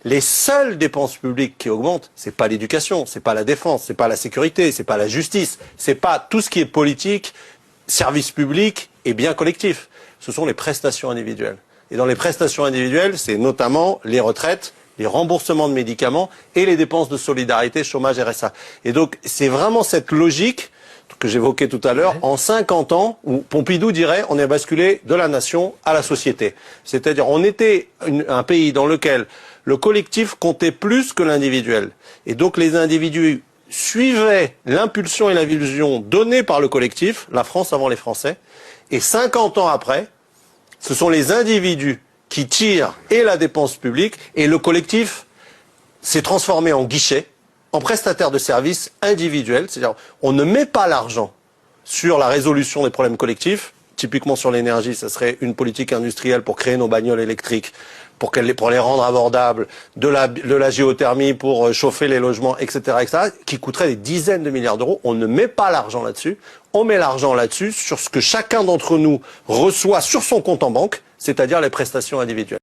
Les seules dépenses publiques qui augmentent, c'est pas l'éducation, c'est pas la défense, c'est pas la sécurité, c'est pas la justice, c'est pas tout ce qui est politique, service public et bien collectif. Ce sont les prestations individuelles. Et dans les prestations individuelles, c'est notamment les retraites, les remboursements de médicaments et les dépenses de solidarité, chômage, RSA. Et donc, c'est vraiment cette logique que j'évoquais tout à l'heure, en 50 ans, où Pompidou dirait on est basculé de la nation à la société. C'est-à-dire on était un pays dans lequel le collectif comptait plus que l'individuel. Et donc les individus suivaient l'impulsion et la vision donnée par le collectif, la France avant les Français, et 50 ans après, ce sont les individus qui tirent et la dépense publique, et le collectif s'est transformé en guichet, en prestataire de services individuels, c'est-à-dire on ne met pas l'argent sur la résolution des problèmes collectifs. Typiquement sur l'énergie, ça serait une politique industrielle pour créer nos bagnoles électriques, pour les rendre abordables, de la géothermie pour chauffer les logements, etc., qui coûterait des dizaines de milliards d'euros. On ne met pas l'argent là-dessus, on met l'argent là-dessus sur ce que chacun d'entre nous reçoit sur son compte en banque, c'est-à-dire les prestations individuelles.